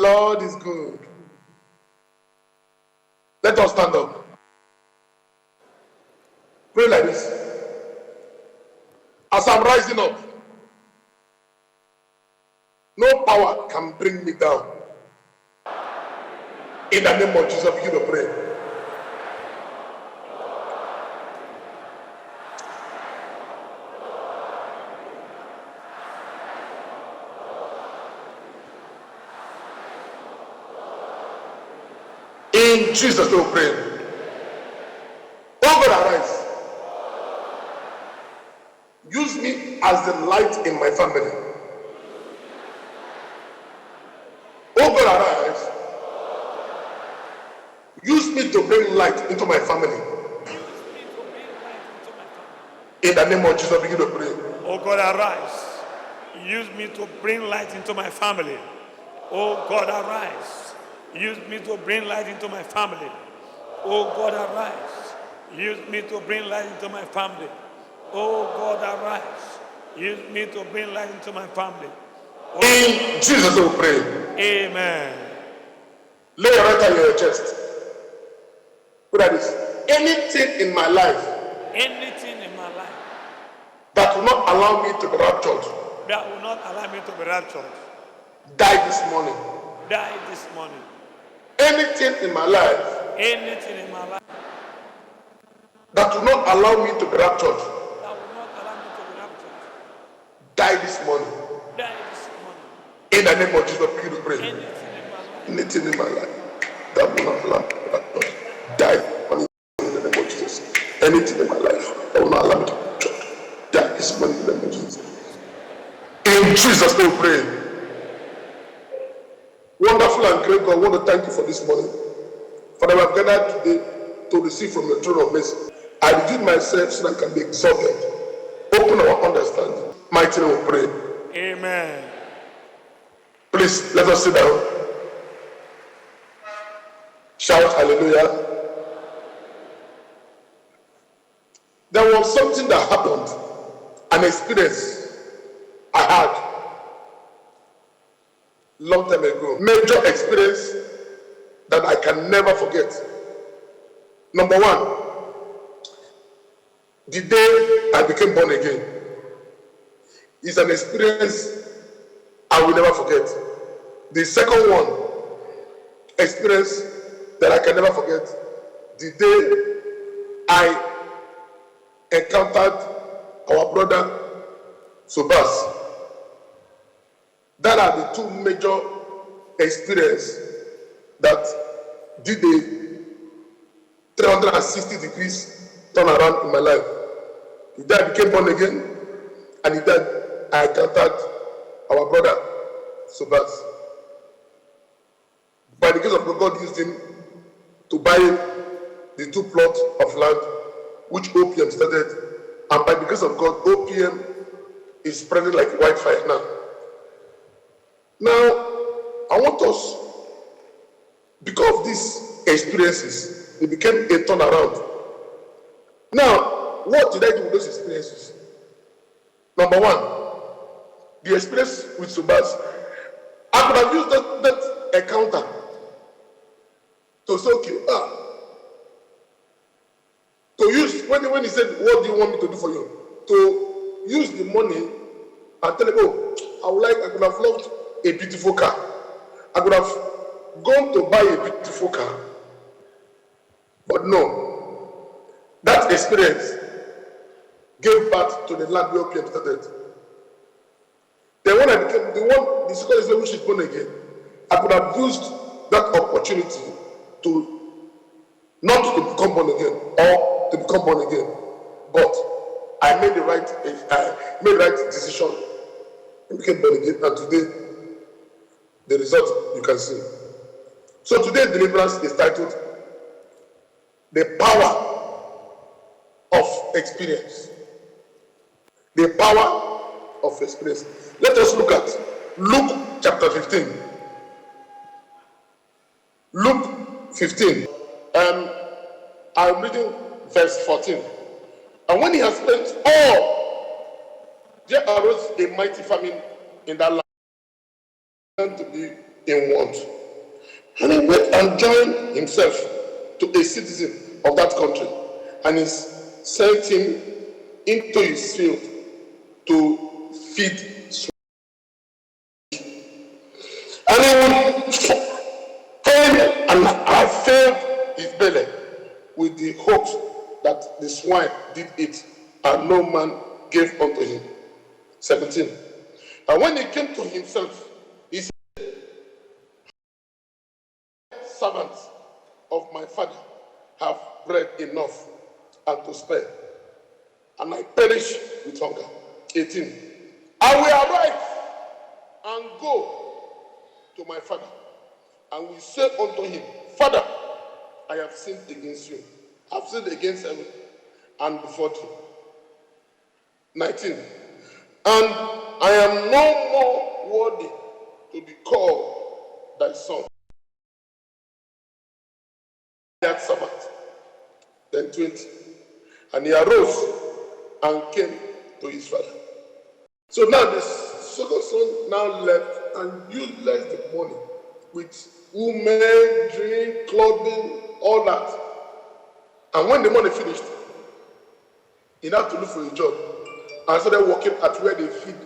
Lord is good. Let us stand up. Pray like this. As I'm rising up, no power can bring me down. In the name of Jesus, begin to pray. In Jesus' name, pray. Oh God, arise. Use me as the light in my family. Oh God, arise. Use me to bring light into my family. In the name of Jesus, begin to pray. Oh God, arise. Use me to bring light into my family. Oh God, arise. Use me to bring light into my family. Oh God, arise. Use me to bring light into my family. Oh God, arise. Use me to bring light into my family. Oh, in Jesus' name, pray. Amen. Lay your right hand on your chest. Put at this. Anything in my life that will not allow me to be raptured, die this morning. Anything in my life that will not allow me to be raptured, die this morning. In the name of Jesus, begin to pray. Anything in my life that will not allow me to be raptured, die in the name of Jesus. Anything in my life that will not allow me to be raptured, die this morning in the name of Jesus. In Jesus' name, pray. Wonderful and great God, I want to thank you for this morning. Father, we have gathered today to receive from your throne of mercy. I redeem myself so that I can be exalted. Open our understanding. Mighty name, we pray. Amen. Please, let us sit down. Shout hallelujah. There was something that happened, an experience I had long time ago. Major experience that I can never forget. Number one, the day I became born again is an experience I will never forget. The second one, experience that I can never forget, the day I encountered our brother Subas. That are the two major experiences that did a 360 degrees turn around in my life. The day I became born again, and the day I encountered our brother Subas. By the grace of God, God used him to buy the 2 plots of land which OPM started, and by the grace of God, OPM is spreading like wildfire now. Now, I want us, because of these experiences, it became a turnaround. Now, what did I do with those experiences? Number one, the experience with Subas, I could have used that encounter to say, okay, to use, when he said, what do you want me to do for you? To use the money and tell him, oh, I could have loved a beautiful car. I could have gone to buy a beautiful car. But no. That experience gave birth to the land where OPM started. Then when I became the second experience which is born again, I could have used that opportunity to not to become born again or to become born again. But I made the right decision and became born again, and today the result you can see. So today's deliverance is titled The Power of Experience. The power of experience. Let us look at Luke chapter 15. Luke 15. I'm reading verse 14. And when he has spent all, there arose a mighty famine in that land to be in want. And he went and joined himself to a citizen of that country, and he sent him into his field to feed swine. And he would feed and fill his belly with the hopes that the swine did eat, and no man gave unto him. 17. And when he came to himself, he said, servants of my father have bread enough and to spare, and I perish with hunger. 18. I will arise and go to my father, and will say unto him, Father, I have sinned against you. I have sinned against heaven and before thee. 19. And I am no more worthy to be called thy son. That Sabbath. Then 20. And he arose and came to his father. So now the second son now left and utilized the money with women, drink, clothing, all that. And when the money finished, he had to look for a job and started working at where they feed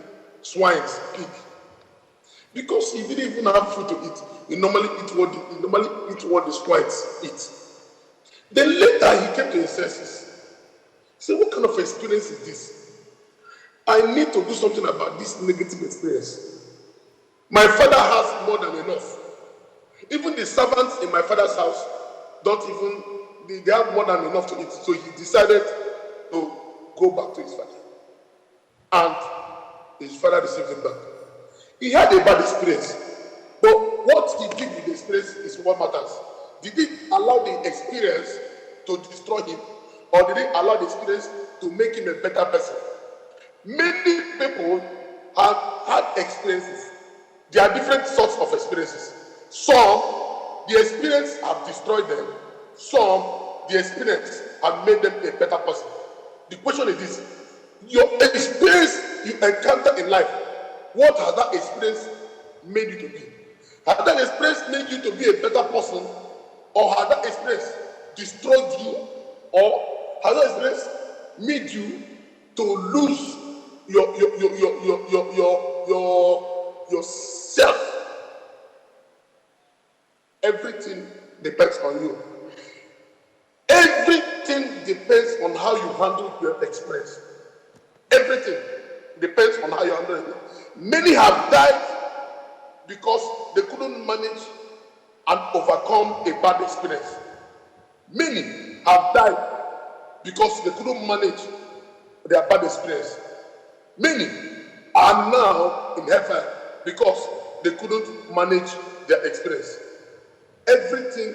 swines, pig. Because he didn't even have food to eat. He normally eat what the swines eat. Then later he came to his senses. He said, what kind of experience is this? I need to do something about this negative experience. My father has more than enough. Even the servants in my father's house they have more than enough to eat. So he decided to go back to his father. And his father received him back. He had a bad experience. But what he did with the experience is what matters. Did he allow the experience to destroy him? Or did he allow the experience to make him a better person? Many people have had experiences. There are different sorts of experiences. Some, the experience have destroyed them. Some, the experience have made them a better person. The question is this: your experience you encounter in life, what has that experience made you to be? Has that experience made you to be a better person, or has that experience destroyed you, or has that experience made you to lose yourself? Everything depends on you. Everything depends on how you handle your experience. Everything depends on how you handle it. Many have died because they couldn't manage and overcome a bad experience. Many have died because they couldn't manage their bad experience. Many are now in heaven because they couldn't manage their experience. Everything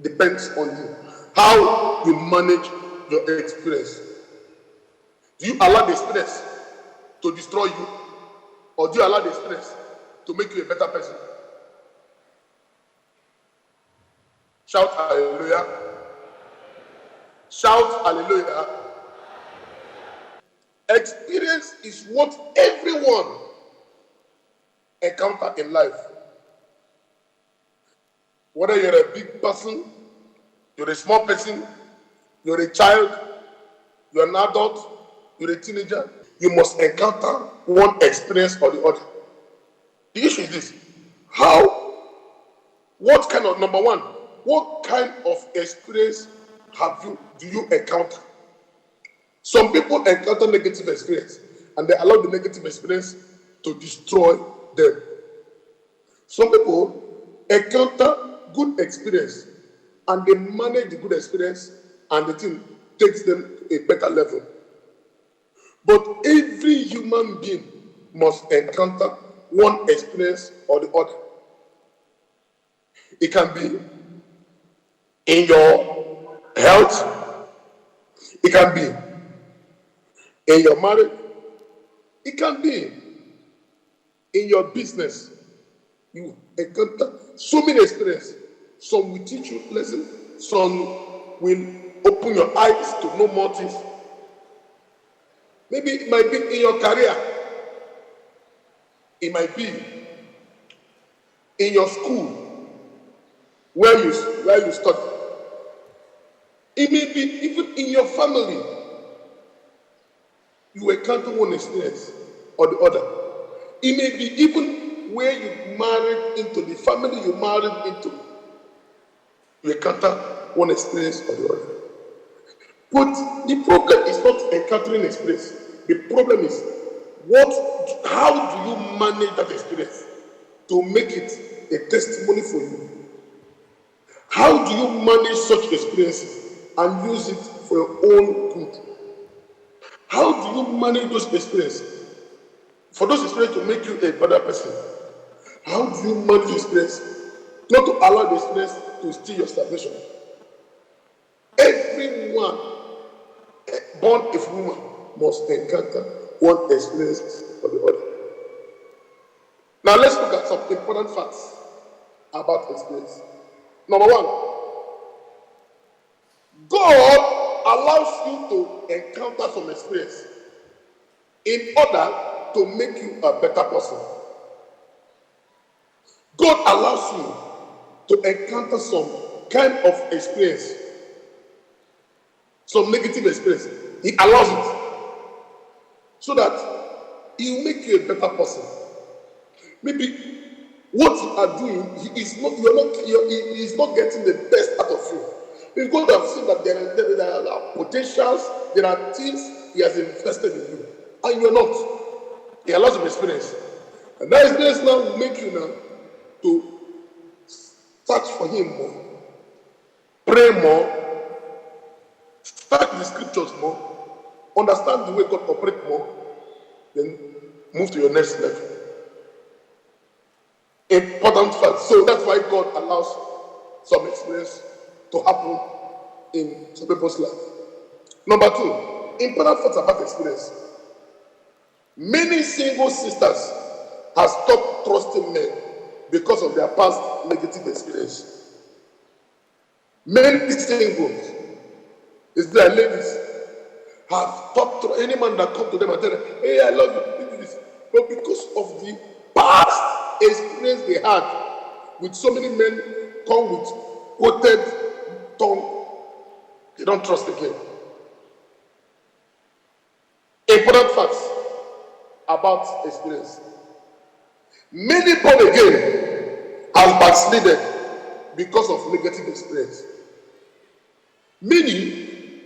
depends on you. How you manage your experience. Do you allow the experience to destroy you, or do you allow the experience to make you a better person? Shout hallelujah. Shout hallelujah. Experience is what everyone encounter in life. Whether you're a big person, you're a small person, you're a child, you're an adult, you're a teenager, you must encounter one experience or the other. The issue is this: what kind of experience do you encounter? Some people encounter negative experience and they allow the negative experience to destroy them. Some people encounter good experience and they manage the good experience and the thing takes them to a better level. But every human being must encounter one experience or the other. It can be in your health, it can be in your marriage, it can be in your business. You encounter so many experiences. Some will teach you lessons, some will open your eyes to know more things. Maybe it might be in your career. It might be in your school where you study. It may be even in your family. You encounter one experience or the other. It may be even where you married into, the family you married into. You encounter one experience or the other. But the problem is not encountering experience. The problem is how do you manage that experience to make it a testimony for you? How do you manage such experiences and use it for your own good? How do you manage those experiences? For those experiences to make you a better person. How do you manage the experience? Not to allow the experience to steal your salvation. Everyone born of woman must encounter one experience or the other. Now let's look at some important facts about experience. Number one, God allows you to encounter some experience in order to make you a better person. God allows you to encounter some kind of experience, some negative experience. He allows it so that He will make you a better person. Maybe what you are doing, he is not getting the best out of you. Because God has seen that there are potentials, there are things He has invested in you, and you are not. He allows you experience, and that experience now will make you now to search for Him more, pray more, study the scriptures more, understand the way God operates more, then move to your next level. Important fact. So that's why God allows some experience to happen in some people's life. Number two, important facts about experience. Many single sisters have stopped trusting men because of their past negative experience. Many singles, is there ladies, have stopped any man that come to them and tell them, hey, I love you, do this. But because of the past experience they had with so many men come with coated tongue, they don't trust again. Important facts about experience. Many born again have backslided because of negative experience. Many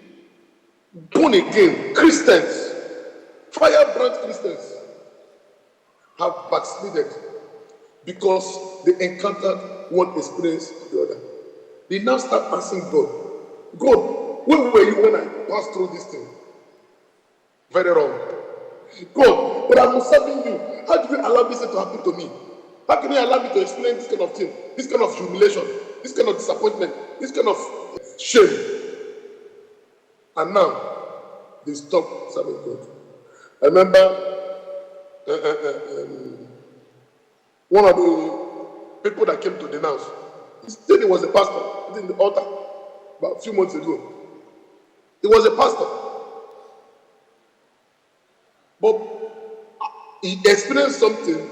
born again Christians, firebrand Christians, have backslided because they encountered one experience or the other. They now start asking God, God, where were you when I passed through this thing? Very wrong. God, but I'm serving you. How do you allow this to happen to me? How can you allow me to experience this kind of thing, this kind of humiliation, this kind of disappointment, this kind of shame? And now, they stop serving God. I remember one of the people that came to denounce, he said he was a pastor in the altar about a few months ago. He was a pastor. But he experienced something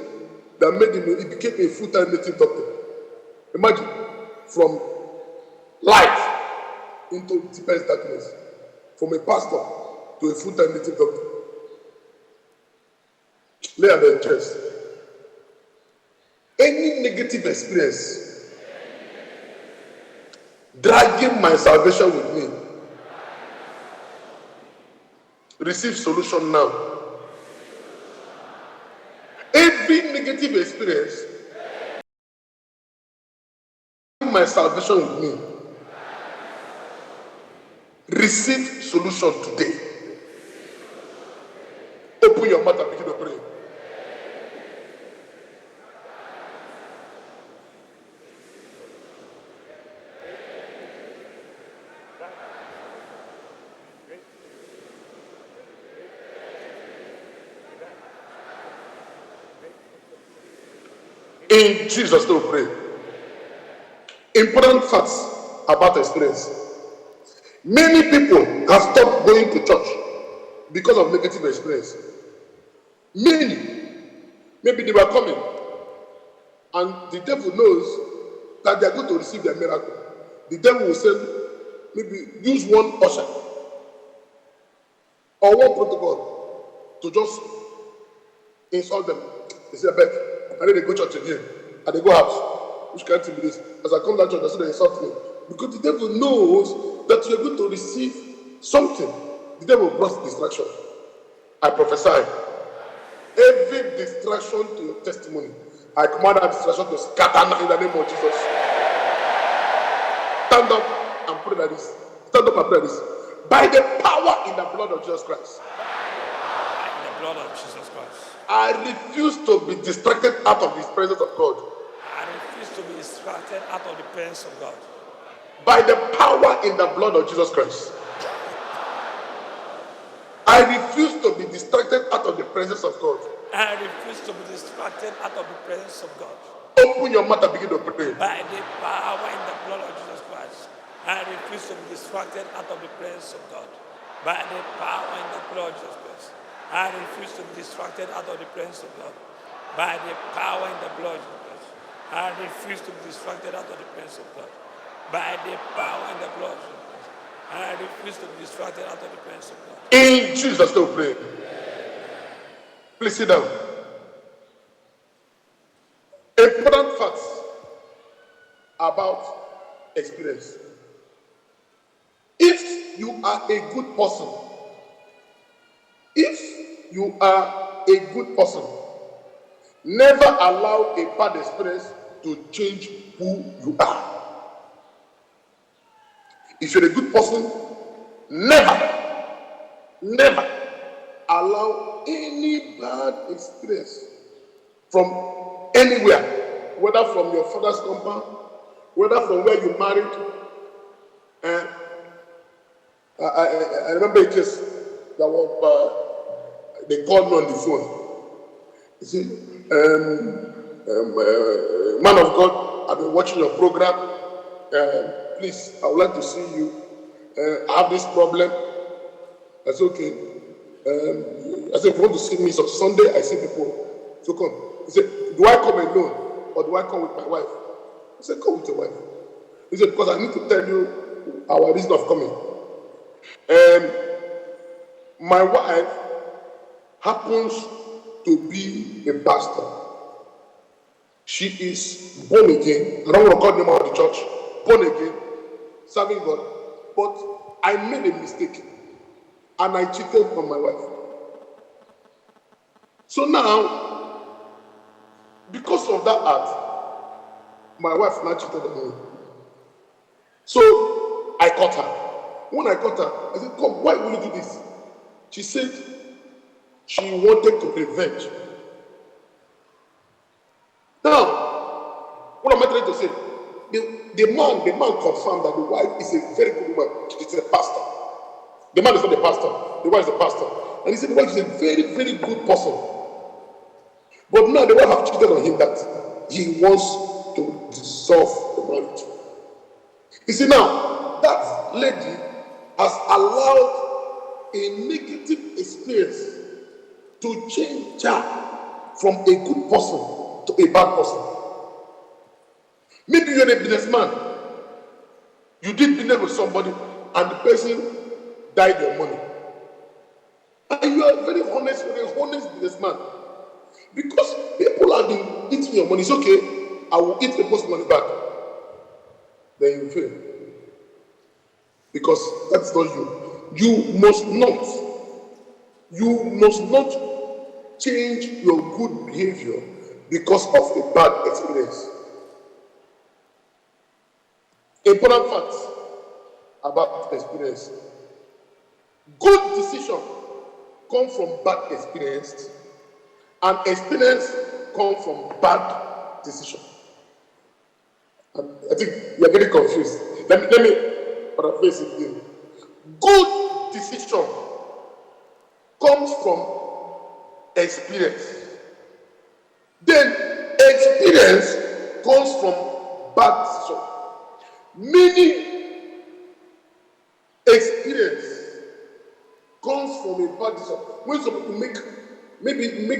that made him, he became a full-time native doctor. Imagine, from light into deepest darkness, from a pastor to a full-time native doctor. Lay at their chest. Any negative experience dragging my salvation with me, receive solution now. Every negative experience dragging my salvation with me, receive solution today. Open your mouth and begin to pray. In Jesus' name we pray. Important facts about experience. Many people have stopped going to church because of negative experience. Many Maybe they were coming, and the devil knows that they are going to receive their miracle. The devil will send, maybe use one usher or one protocol to just insult them. They say, "Abeg, I need to go church again. And they go house. Which can't be this? As I come to church, I say they insult me." Because the devil knows that you're going to receive something. The devil brings distraction. I prophesy. Every distraction to your testimony, I command that distraction to scatter now in the name of Jesus. Stand up and pray like this. Stand up and pray like this. By the power in the blood of Jesus Christ. By the blood of Jesus Christ. I refuse to be distracted out of the presence of God. I refuse to be distracted out of the presence of God. By the power in the blood of Jesus Christ. I refuse to be distracted out of the presence of God. I refuse to be distracted out of the presence of God. Open your mouth and begin to pray. By the power in the blood of Jesus Christ, I refuse to be distracted out of the presence of God. By the power in the blood of Jesus Christ, I refuse to be distracted out of the presence of God. By the power in the blood of Jesus Christ, I refuse to be distracted out of the presence of God. By the power in the blood of Jesus Christ, I refuse to be distracted out of the presence of God. In Jesus' name, pray. Please sit down. Important facts about experience. If you are a good person, never allow a bad experience to change who you are. If you're a good person, never allow any bad experience from anywhere, whether from your father's compound, whether from where you married. I remember a case that was, they called me on the phone. You see, man of God, I've been watching your program. Please, I would like to see you. I have this problem. I said, okay. I said, if you want to see me, so Sunday I see people. So come. He said, do I come alone or do I come with my wife? I said, come with your wife. He said, because I need to tell you our reason of coming. My wife happens to be a pastor. She is born again. I don't want to call the name of the church. Born again, serving God. But I made a mistake and I cheated on my wife. So now, because of that act, my wife now cheated on me. So I caught her. When I caught her, I said, come, why will you do this? She said she wanted to revenge. Now, what am I trying to say? The man confirmed that the wife is a very good woman. She's a pastor. The man is not a pastor. The wife is a pastor. And he said the wife is a very, very good person. But now the wife have cheated on him that he wants to dissolve the marriage. You see now, that lady has allowed a negative experience to change her from a good person to a bad person. Maybe you're a businessman. You did business with somebody and the person died your money. And you are very honest, businessman. Because people have been eating your money. It's okay, I will eat the person's money back. Then you fail. Because that's not you. You must not change your good behavior because of a bad experience. Important facts about experience. Good decision comes from bad experience, and experience comes from bad decision. I think you are getting confused. Let me paraphrase it again. Good decision comes from experience. Then experience comes from bad decision. Meaning experience comes from a bad decision. When some people make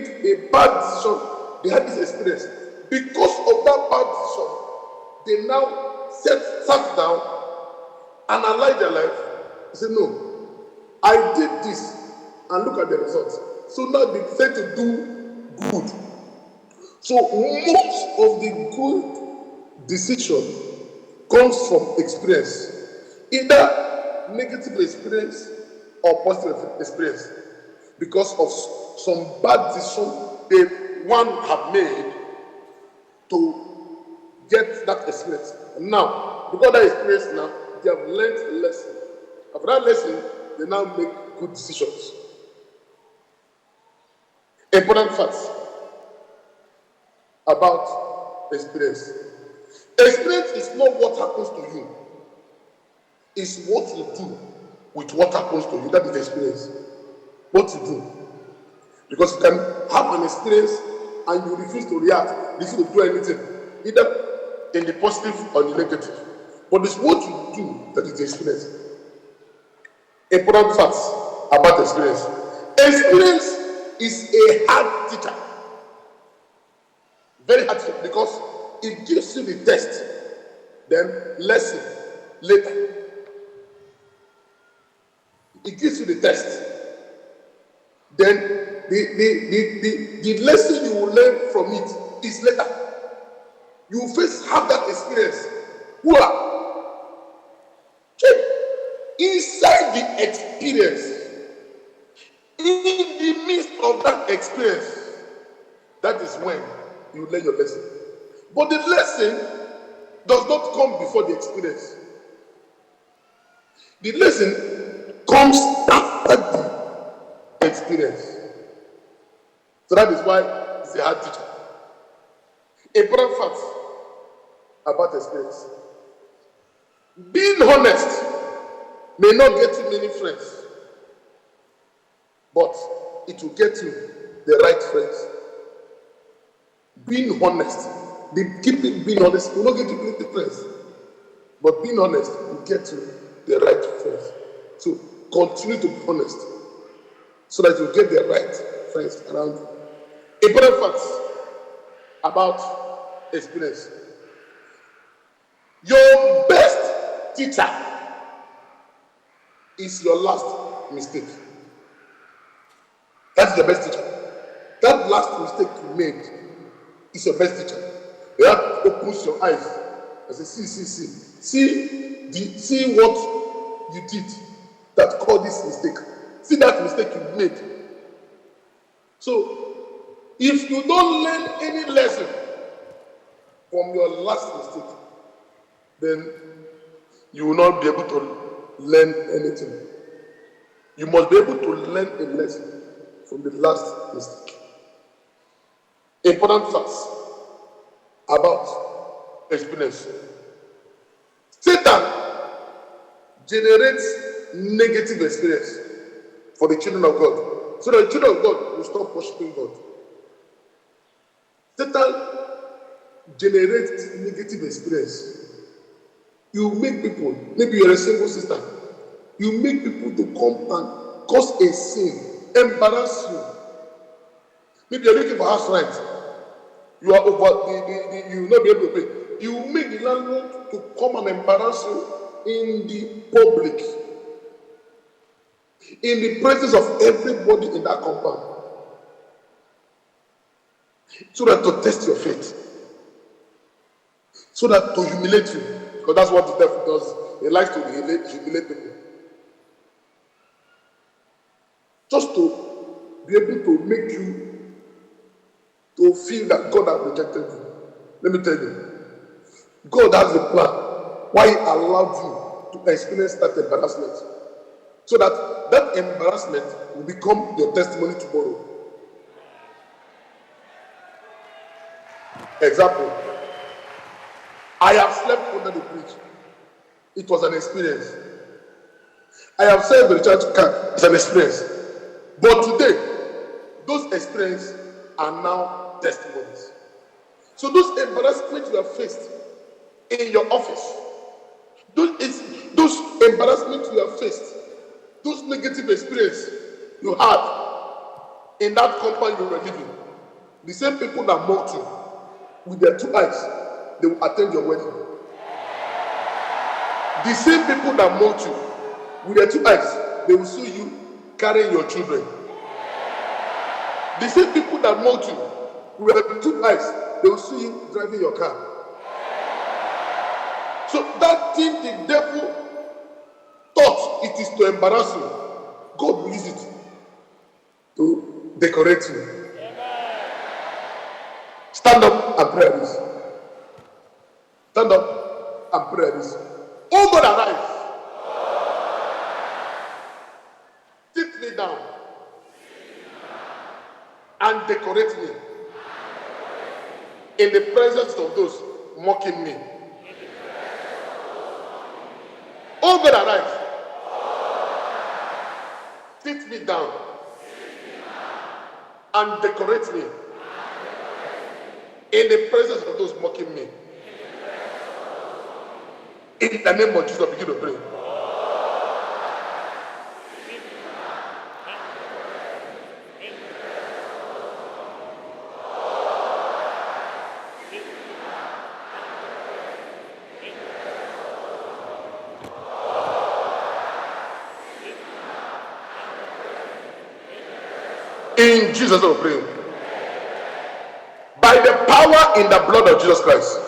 a bad decision they had this experience. Because of that bad decision, they now sat down, analyzed their life, and said, no, I did this, and look at the results. So now they decide to do good. So most of the good decision comes from experience, either negative experience or positive experience, because of some bad decision one have made to get that experience. Now, because that experience now, they have learned a lesson. After that lesson, they now make good decisions. Important facts about experience. Experience is not what happens to you. It's what you do with what happens to you. That is experience. What you do. Because you can have an experience and you refuse to react, refuse to do anything, either in the positive or the negative. But it's what you do that is the experience. Important facts about experience. Experience is a hard teacher. Very hard teacher, because it gives you the test, then lesson later. It gives you the test. Then the lesson you will learn from it is later. You will first have that experience. Inside the experience, in the midst of that experience, that is when you learn your lesson. But the lesson does not come before the experience. The lesson comes after the experience. So that is why it's a hard teacher. Important facts about experience. Being honest may not get you many friends, but it will get you the right friends. Being honest, being honest will not get you many friends, but being honest will get you the right friends. So continue to be honest, so that you get the right friends around you. Important facts about experience. Your best teacher is your last mistake. That's the best teacher. That last mistake you made is your best teacher. That opens your eyes and says, see what you did that caused this mistake. See that mistake you made. So, if you don't learn any lesson from your last mistake, then you will not be able to learn anything. You must be able to learn a lesson from the last mistake. Important facts about experience. Satan generates negative experience for the children of God, so that the children of God will stop worshiping God. Satan generates negative experience. You make people, maybe you're a single sister, you make people to come and cause a sin, embarrass you. Maybe you're looking for house rent, you are over, you will not be able to pay. You make the landlord to come and embarrass you in the public, in the presence of everybody in that compound, so that to test your faith, so that to humiliate you, because that's what the devil does. He likes to humiliate people, just to be able to make you to feel that God has rejected you. Let me tell you, God has a plan why He allowed you to experience that embarrassment, so that that embarrassment will become your testimony tomorrow. Example, I have slept under the bridge. It was an experience. I have served the church camp. It's an experience. But today, those experiences are now testimonies. So those embarrassments you have faced in your office, those embarrassments you have faced, those negative experiences you had in that company you were living, The same people that mocked you with their 2 eyes, they will attend your wedding. The same people that mocked you with their 2 eyes, they will see you carrying your children. The same people that mocked you with their 2 eyes, they will see you driving your car. So that thing the devil thought it is to embarrass you, God will use it to decorate you. Stand up and pray this. Stand up and pray this. Oh God, arise. Sit me down and decorate me in the presence of those mocking me. Oh God, arise. Sit me down and decorate me in the presence of those mocking me. In the name of Jesus, begin to pray. In Jesus' name, pray. By the power in the blood of Jesus Christ,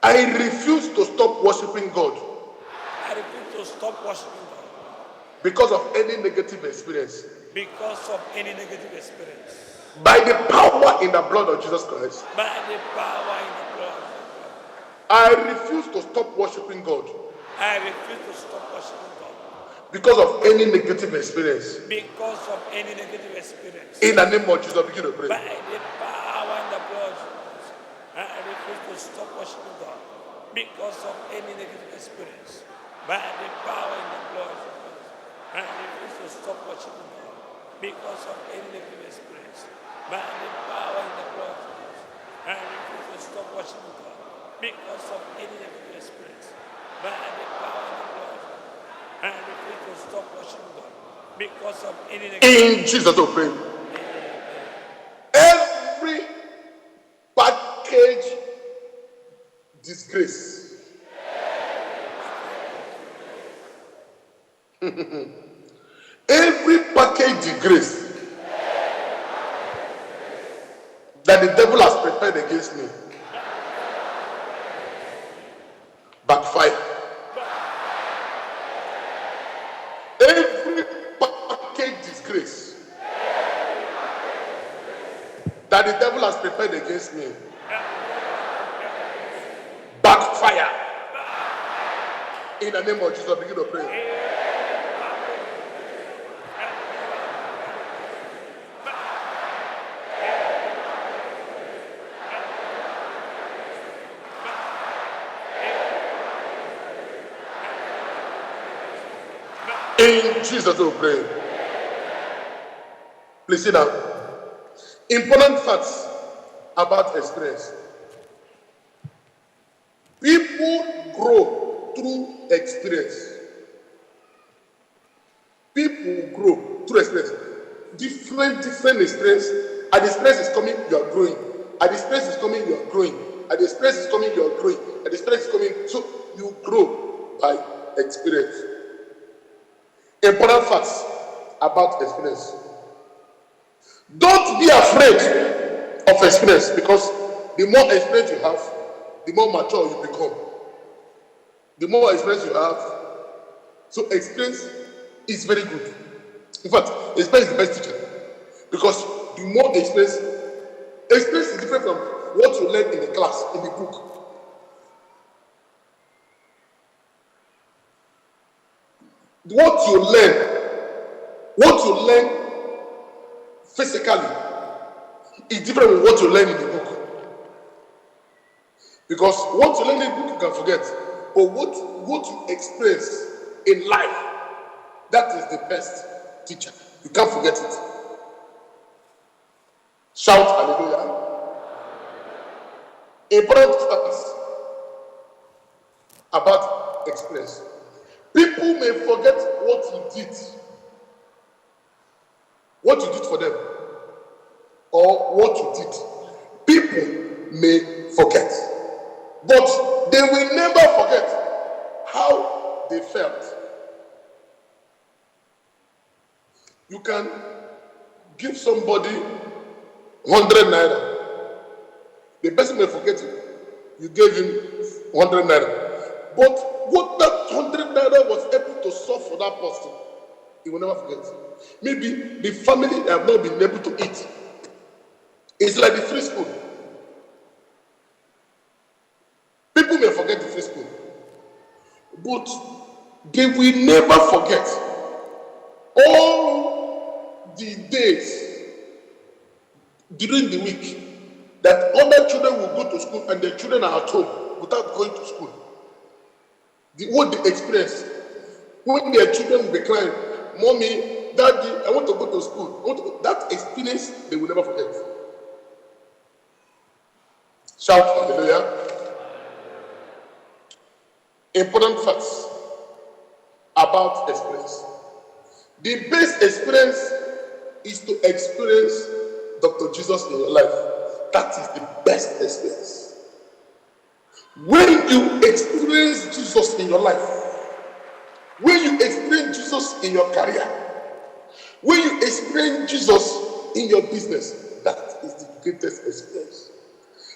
I refuse to stop worshiping God. I refuse to stop worshiping God Because of any negative experience. because of any negative experience. By the power in the blood of Jesus Christ, By the power in the blood, I refuse to stop worshiping God. I refuse to stop worshiping God Because of any negative experience. because of any negative experience. In the name of Jesus, begin to By pray. the power in the blood, I refuse to stop worshiping God because of any negative experience. By the power in the blood, I refuse to stop worshiping God because of any negative experience. By the power in the blood, I refuse to stop worshiping God because of any negative experience. By the power in the blood, I refuse to stop worshiping God because of any negative. In Jesus' name, pray. Every package disgrace. Every package disgrace that the devil has prepared against me, backfire. Every package disgrace that the devil has prepared against me, backfire. In the name of Jesus, begin to pray. In Jesus' name, pray. Please sit down. Important facts about experience. People grow through experience. People grow through experience. Different experience. As the experience is coming, you are growing. As the experience is coming, you are growing. As the experience is coming, you are growing. As the experience is coming, so you grow by experience. Important facts about experience. Don't be afraid of experience, because the more experience you have, the more mature you become. The more experience you have, so experience is very good. In fact, experience is the best teacher, because the more experience is different from what you learn in the class, in the book. What you learn physically is different from what you learn in the book. Because what you learn in the book you can forget, but what you experience in life, that is the best teacher. You can't forget it. Shout hallelujah. Important facts about experience. People may forget what you did for them. or what you did. People may forget, but they will never forget how they felt. You can give somebody 100 naira. The person may forget it. You gave him 100 naira. But what that 100 naira was able to solve for that person, he will never forget. Maybe the family have not been able to eat. It's like the free school. People may forget the free school, but they will never forget all the days during the week that other children will go to school and their children are at home without going to school. What they experience when their children will be crying, "Mommy, Daddy, I want to go to school." That experience they will never forget. Shout hallelujah. Important facts about experience. The best experience is to experience Dr. Jesus in your life. That is the best experience. When you experience Jesus in your life, when you experience Jesus in your career, when you experience Jesus in your business, that is the greatest experience.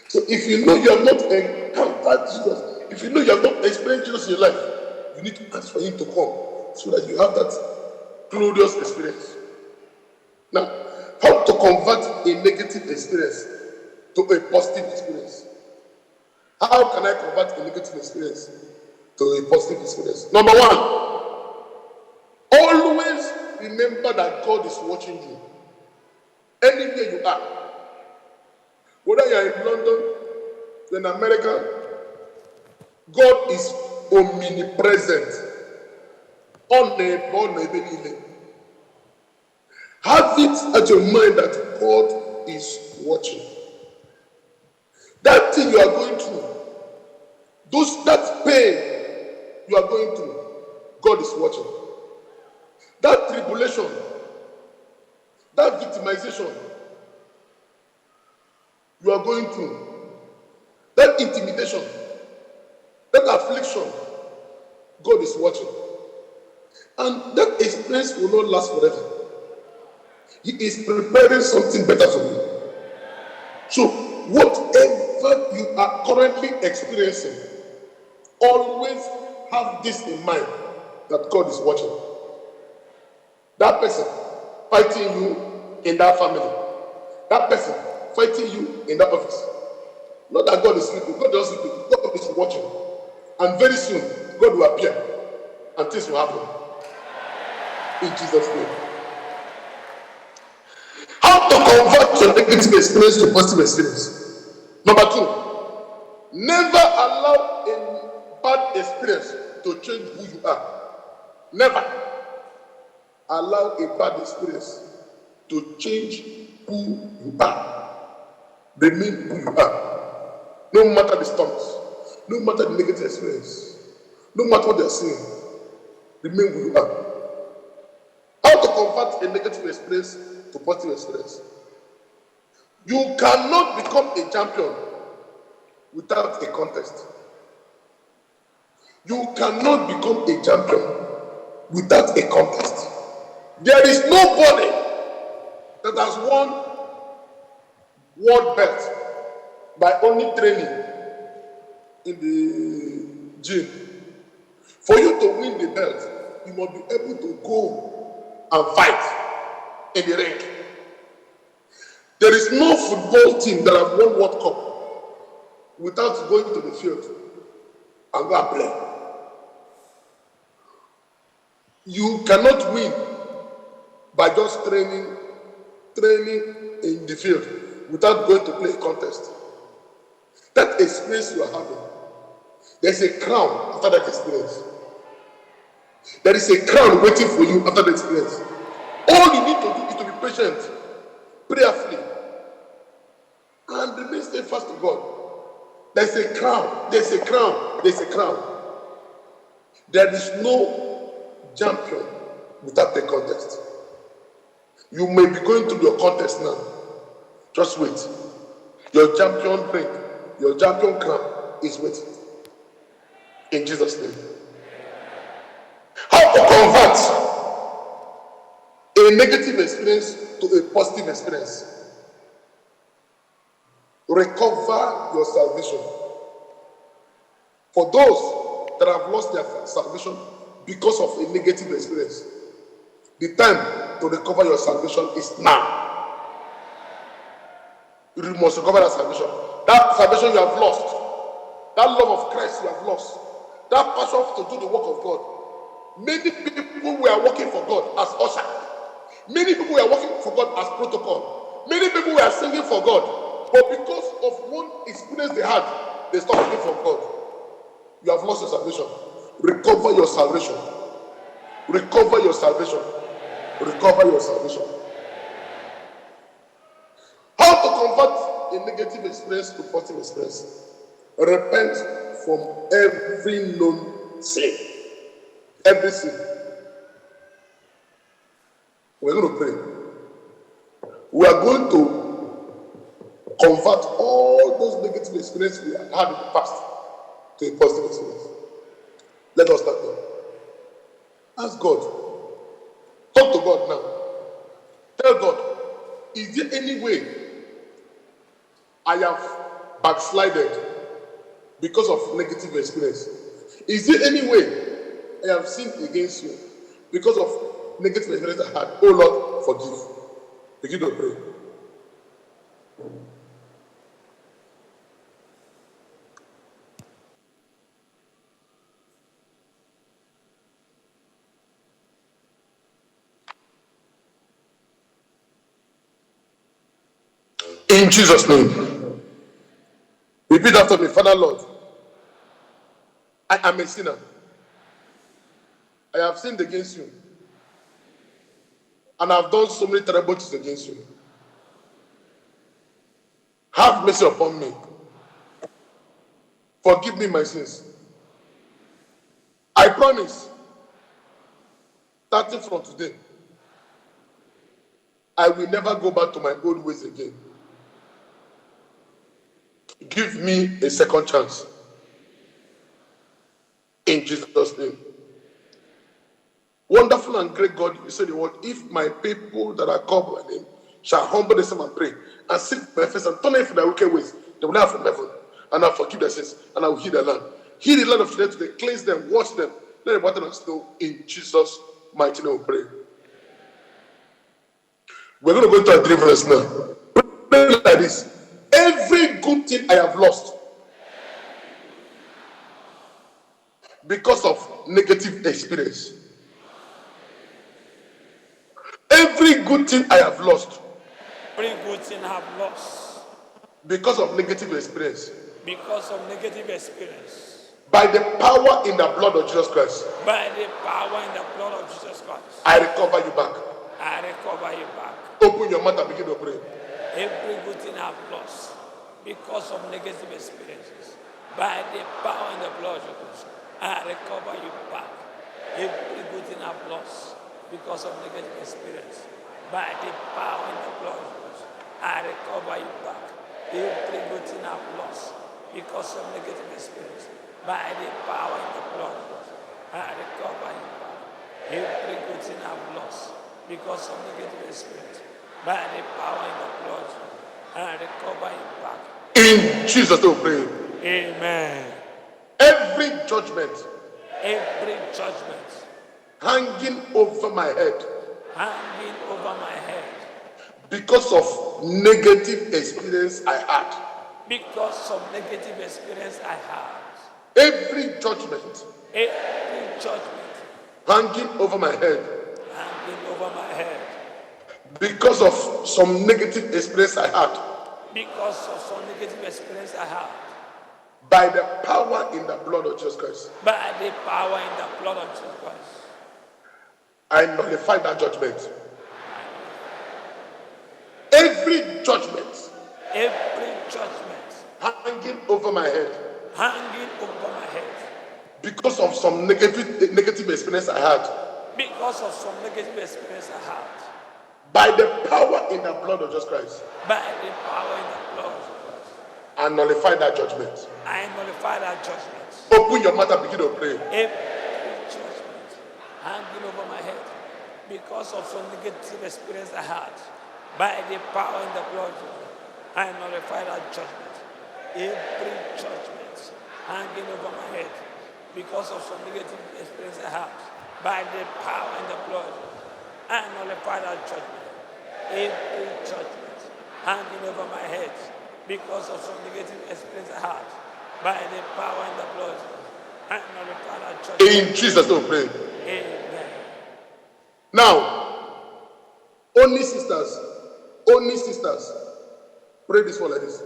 So if you know you have not encountered Jesus, if you know you have not experienced Jesus in your life, you need to ask for him to come so that you have that glorious experience. Now, how to convert a negative experience to a positive experience? How can I convert a negative experience to a positive experience? Number one, always remember that God is watching you. Anywhere you are. Whether you are in London, in America, God is omnipresent. Have it at your mind that God is watching. That thing you are going through, that pain you are going through, God is watching. That tribulation, that victimization you are going through, that intimidation, that affliction, God is watching. And that experience will not last forever. He is preparing something better for you. So, whatever you are currently experiencing, always have this in mind, that God is watching. That person fighting you in that family, that person fighting you in that office. Not that God is sleeping, God doesn't sleep, God is watching. And very soon, God will appear and things will happen. In Jesus' name. How to convert your negative experience to positive experience? Number two, never allow a bad experience to change who you are. Never allow a bad experience to change who you are. Remain who you are. No matter the storms, no matter the negative experience, no matter what they're saying, remain who you are. How to convert a negative experience to positive experience? You cannot become a champion without a contest. You cannot become a champion without a contest. There is nobody that has won world belt by only training in the gym. For you to win the belt, you must be able to go and fight in the ring. There is no football team that have won World Cup without going to the field and go and play. You cannot win by just training in the field without going to play a contest. That experience you are having, there's a crown after that experience. There is a crown waiting for you after the experience. All you need to do is to be patient, prayerfully, and remain steadfast to God. There's a crown, there's a crown, there's a crown. There is no champion without a contest. You may be going through your contest now. Just wait. Your champion ring, your champion crown is waiting. In Jesus' name. How to convert a negative experience to a positive experience? Recover your salvation. For those that have lost their salvation because of a negative experience, the time to recover your salvation is now. You must recover that salvation. That salvation you have lost, that love of Christ you have lost, that passion to do the work of God. Many people were working for God as usher. Many people were working for God as protocol. Many people were singing for God. But because of one experience they had, they stopped working for God. You have lost your salvation. Recover your salvation. Recover your salvation. Recover your salvation. How to convert a negative experience to positive experience? Repent from every known sin. Every sin. We're going to pray. We are going to convert all those negative experiences we had in the past to a positive experience. Let us start there. Ask God. Talk to God now. Tell God, is there any way I have backslided because of negative experience? Is there any way I have sinned against you because of negative experience I had? Oh Lord, forgive. Begin to pray. In Jesus' name. Repeat after me. Father Lord, I am a sinner. I have sinned against you. And I have done so many terrible things against you. Have mercy upon me. Forgive me my sins. I promise, starting from today, I will never go back to my old ways again. Give me a second chance. In Jesus' name. Wonderful and great God, you said the word, if my people that are called by my name shall humble themselves and pray and seek my face and turn away from their wicked ways, they will not from heaven, and I'll forgive their sins, and I will heal their land. Heal the land of today, cleanse them, wash them, let the water and snow. In Jesus' mighty name we pray. We're going to go into our deliverance now. Pray like this. Every good thing I have lost because of negative experience. Every good thing I have lost. Every good thing I have lost. Because of negative experience. Because of negative experience. By the power in the blood of Jesus Christ. By the power in the blood of Jesus Christ. I recover you back. I recover you back. Open your mouth and begin to pray. Every good thing I have lost because of negative experiences. By the power in the blood of Jesus, I recover you back. Every good thing I've lost because of negative experience. By the power in the blood of Jesus, I recover you back. Every good thing I've lost because of negative experience. By the power in the blood of Jesus, I recover you back. Every good thing I've lost because of negative experience. By the power in the blood of Jesus, I recover you back. In Jesus' name we pray. Amen. Every judgment hanging over my head because of negative experience I had. Every judgment hanging over my head because of some negative experience I had. By the power in the blood of Jesus Christ. I nullify that judgment. Every judgment hanging over my head because of some negative experience I had. by the power in the blood of Jesus Christ, by the power in the blood of Christ. and nullify that judgment. I nullify that judgment. Open your mouth and begin to pray. Every judgment hanging over my head because of some negative experience I had, by the power in the blood, I nullify that judgment. Every judgment hanging over my head because of some negative experience I had, by the power in the blood, I nullify that judgment. Every judgment hanging over my head because of some negative experience I had, by the power in the blood, I nullify that judgment. In Jesus' name, pray. Amen. Now, only sisters, pray this one like this.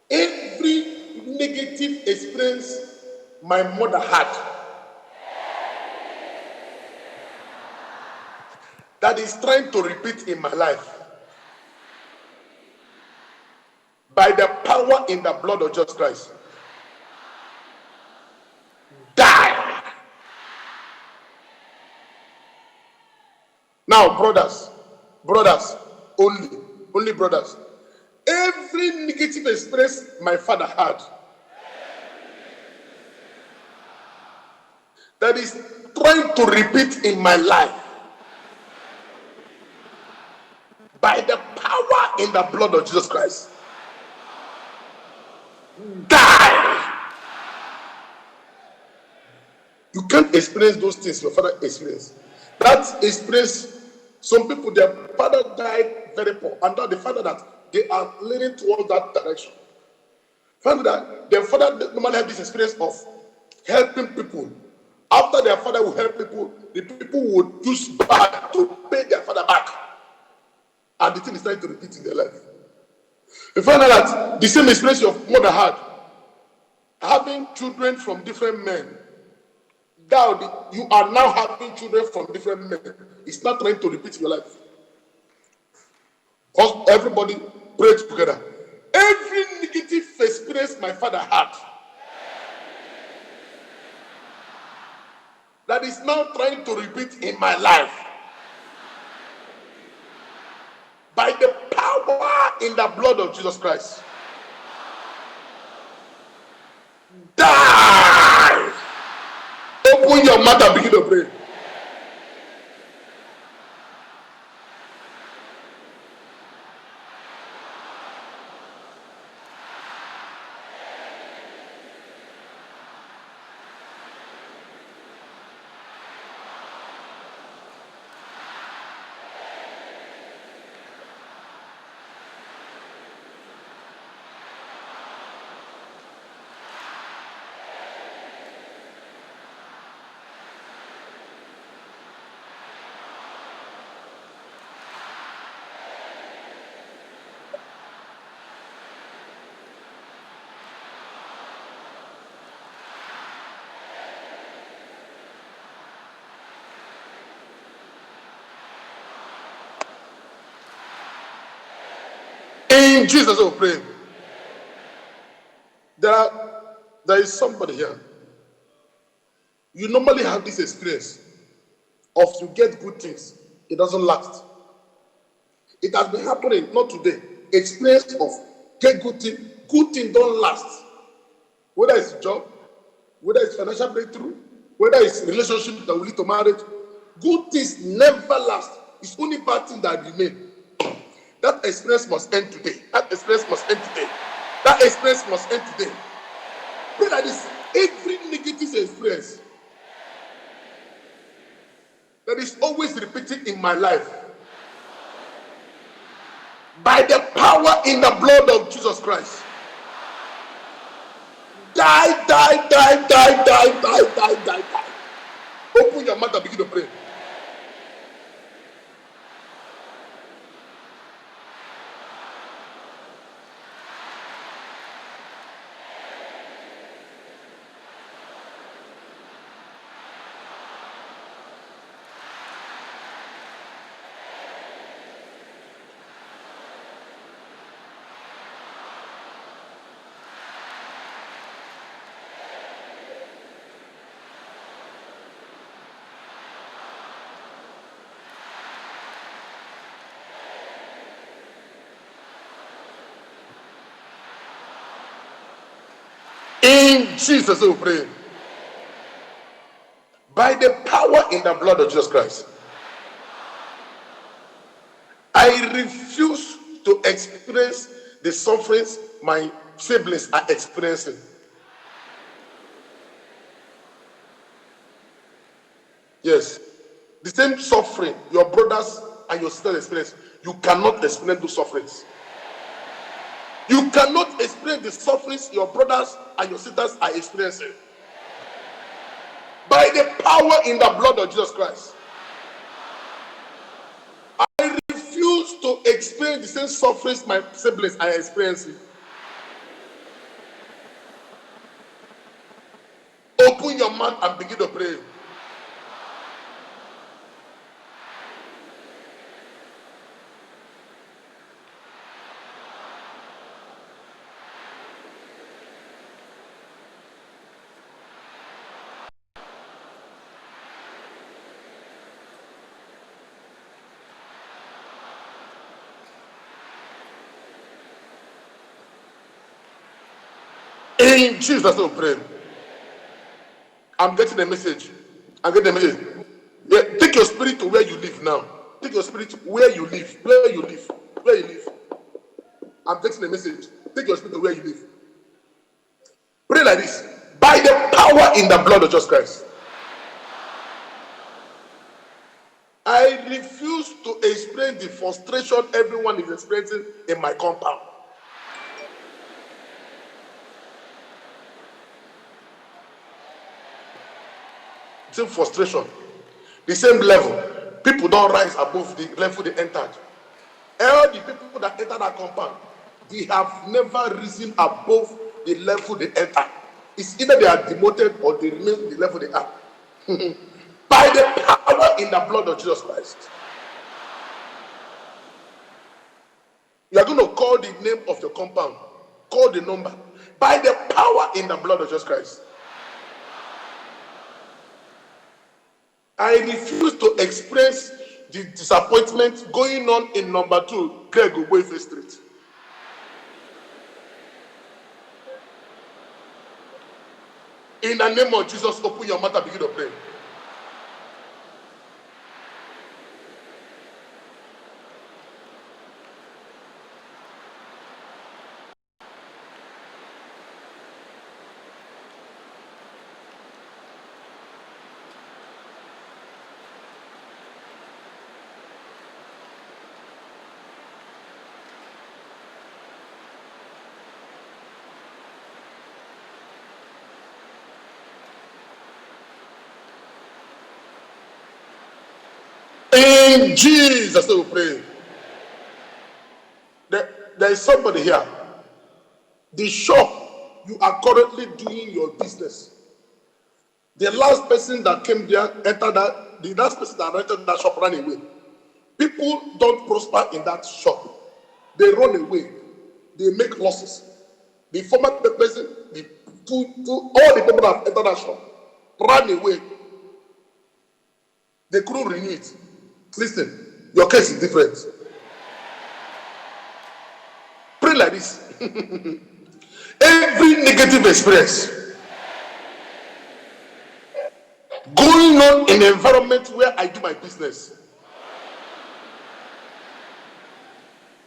Every negative experience my mother had that is trying to repeat in my life, by the power in the blood of Jesus Christ, die. Now, brothers, only brothers. Every negative experience my father had that is trying to repeat in my life, by the power in the blood of Jesus Christ, die. You can't experience those things your father experienced. That experience, some people, their father died very poor, and now they find out that they are leaning towards that direction. Find that their father normally have this experience of helping people. After their father will help people, the people would use bad to pay their father back. And the thing is trying to repeat in their life. You find out that the same experience your mother had, having children from different men. Now you are now having children from different men. It's not trying to repeat your life. Because everybody pray together. Every negative experience my father had that is now trying to repeat in my life, by the power in the blood of Jesus Christ, die. Open your mouth and begin to pray. In Jesus' name, pray. There is somebody here. You normally have this experience of you get good things, it doesn't last. It has been happening, not today. Experience of get good thing don't last. Whether it's job, whether it's financial breakthrough, whether it's relationship that will lead to marriage, good things never last. It's only bad things that remain. That experience must end today. That experience must end today. That experience must end today. Pray like this. Every negative experience that is always repeating in my life, by the power in the blood of Jesus Christ, die, die, die, die, die, die, die, die, die. Open your mouth and begin to pray. In Jesus' name we pray. By the power in the blood of Jesus Christ, I refuse to experience the sufferings my siblings are experiencing. Yes. The same suffering your brothers and your sisters experience, you cannot experience those sufferings. You cannot experience the sufferings your brothers and your sisters are experiencing. By the power in the blood of Jesus Christ, I refuse to experience the same sufferings my siblings are experiencing. Open your mouth and begin to pray. In Jesus' name, pray. I'm getting a message. I'm getting a message. Yeah, take your spirit to where you live now. Take your spirit to where you live. Where you live. Where you live. I'm getting a message. Take your spirit to where you live. Pray like this. By the power in the blood of Jesus Christ, I refuse to experience the frustration everyone is experiencing in my compound. Same frustration, the same level. People don't rise above the level they entered. All the people that enter that compound, they have never risen above the level they enter. It's either they are demoted or they remain the level they are. By the power in the blood of Jesus Christ, you are going to call the name of the compound, call the number. By the power in the blood of Jesus Christ, I refuse to express the disappointment going on in number 2, Greg Ogbuefi Street. In the name of Jesus, open your mouth and begin to pray. In Jesus' name we pray. There is somebody here. The shop you are currently doing your business. The last person that came there, entered that, the last person that entered that shop ran away. People don't prosper in that shop. They run away. They make losses. The former person, all the people that entered that shop ran away. They couldn't renew it. Listen, your case is different. Pray like this. Every negative experience going on in the environment where I do my business,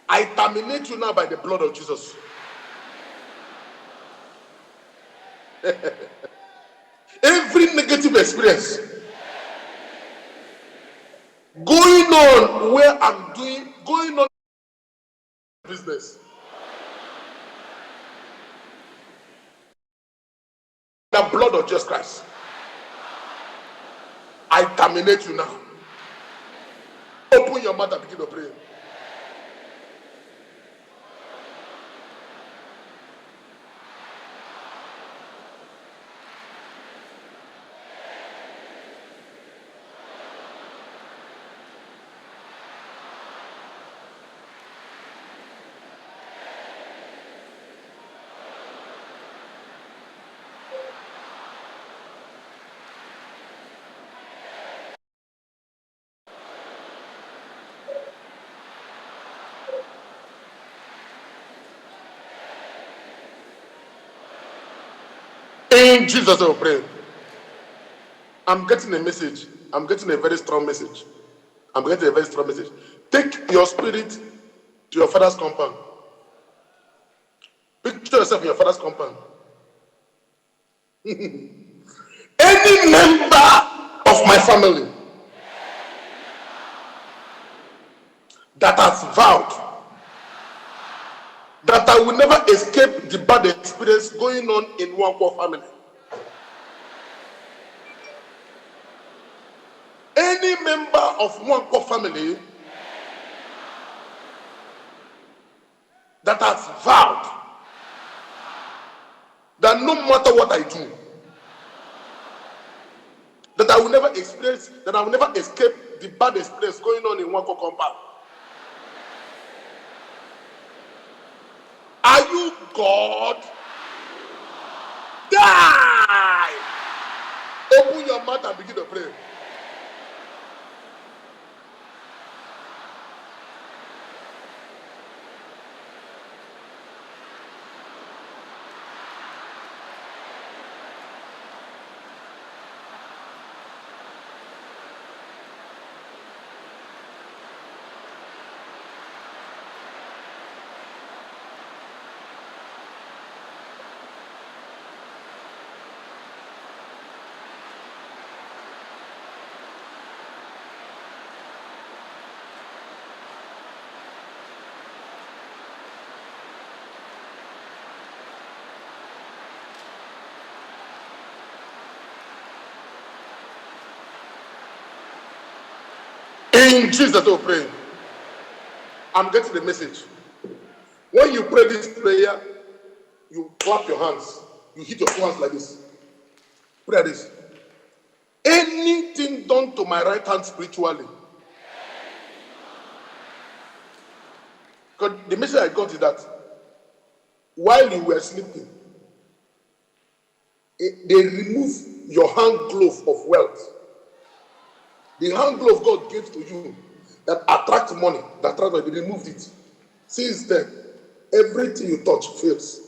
I terminate you now by the blood of Jesus. Every negative experience going on where I'm doing, going on business, the blood of Jesus Christ, I terminate you now. Open your mouth and begin to pray. In Jesus' name, we pray. I'm getting a message. I'm getting a very strong message. I'm getting a very strong message. Take your spirit to your father's compound. Picture yourself in your father's compound. Any member of my family that has vowed that I will never escape the bad experience going on in Nwankwo family. Any member of Nwankwo family that has vowed that no matter what I do, that I will never experience, that I will never escape the bad experience going on in Nwankwo compound. Are you God? Die! Open your mouth and begin to pray. In Jesus' name, pray. I'm getting the message. When you pray this prayer, you clap your hands. You hit your two hands like this. Pray this. Anything done to my right hand spiritually. Because the message I got is that while you were sleeping, they remove your hand glove of wealth. The hand glove God gave to you that attracts money, that attracts money, they removed it. Since then, everything you touch fails.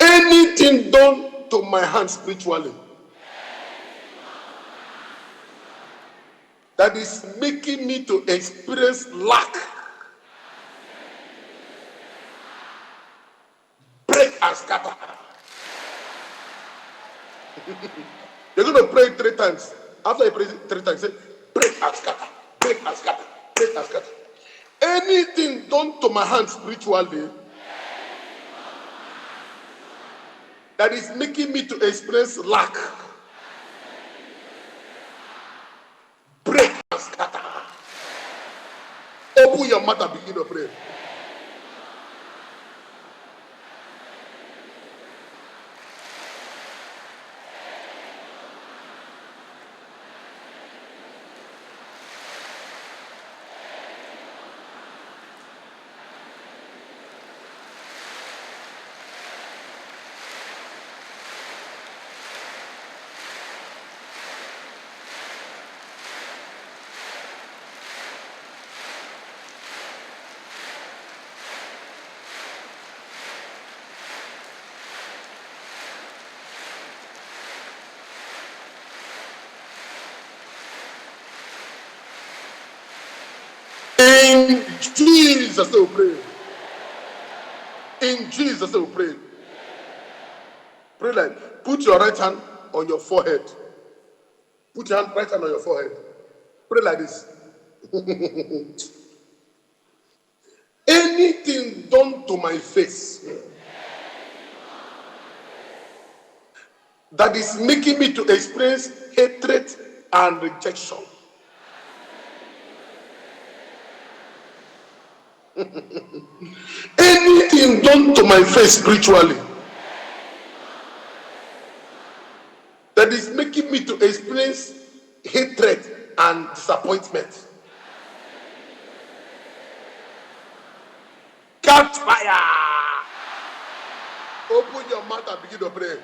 Anything done to my hand spiritually that is making me to experience lack, break and scatter. You're going to pray it 3 times. After you pray it 3 times, say, break and scatter, break and scatter, break and scatter. Anything done to my hand spiritually that is making me to experience lack, break and scatter. Open your mouth and begin to pray. In Jesus' name we pray. In Jesus' name we pray. Pray like, put your right hand on your forehead. Put your right hand on your forehead. Pray like this. Anything done to my face that is making me to experience hatred and rejection, anything done to my face spiritually that is making me to experience hatred and disappointment, catch fire. Open your mouth and begin to pray.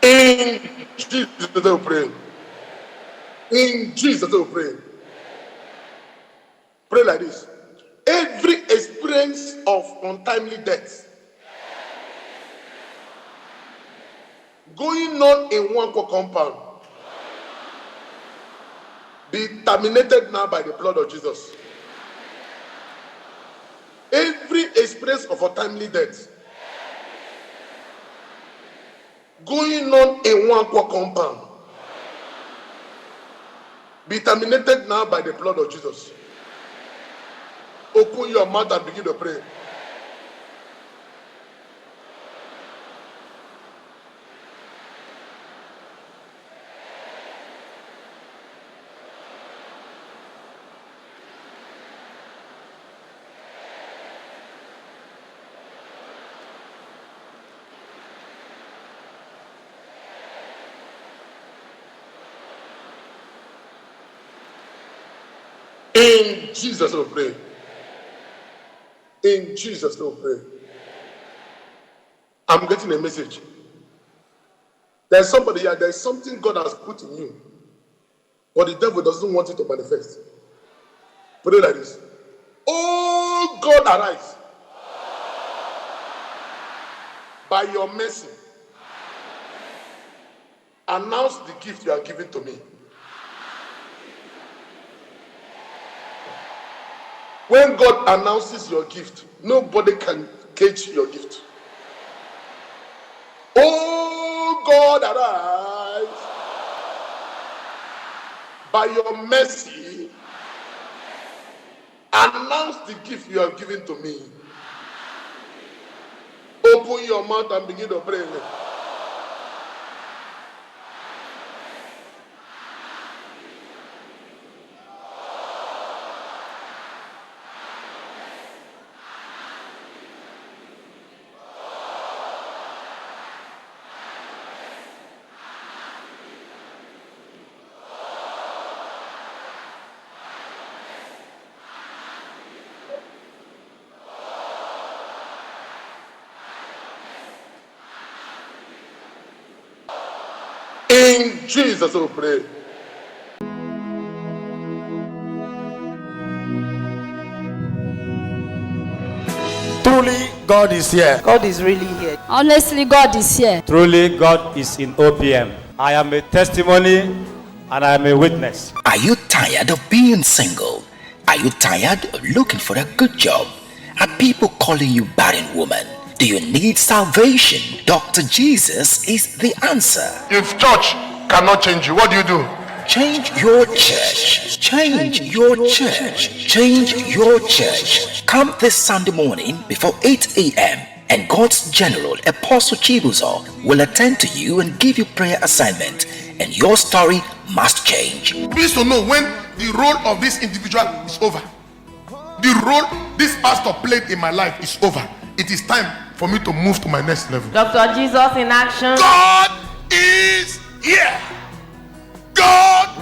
In Jesus' name we pray. In Jesus' name we pray. Pray like this. Every experience of untimely death going on in one compound be terminated now by the blood of Jesus. Every experience of untimely death going on in one compound be terminated now by the blood of Jesus. Open your mouth and begin to pray. In Jesus' name we pray. In Jesus' name we pray. I'm getting a message. There's somebody here, there's something God has put in you, but the devil doesn't want it to manifest. Pray like this. Oh God, arise. By your mercy, announce the gift you are giving to me. When God announces your gift, nobody can cage your gift. Oh God, arise. By your mercy, announce the gift you have given to me. Open your mouth and begin to pray. In Jesus' name we pray. Truly, God is here. God is really here. Honestly, God is here. Truly, God is in OPM. I am a testimony and I am a witness. Are you tired of being single? Are you tired of looking for a good job? Are people calling you barren woman? Do you need salvation? Dr. Jesus is the answer. If church cannot change you, what do? Change your church. Change your church. Change your church. Come this Sunday morning before 8 a.m. and God's General Apostle Chibuzo will attend to you and give you prayer assignment, and your story must change. Please to know when the role of this individual is over. The role this pastor played in my life is over. It is time for me to move to my next level. Dr. Jesus in action. God is here. God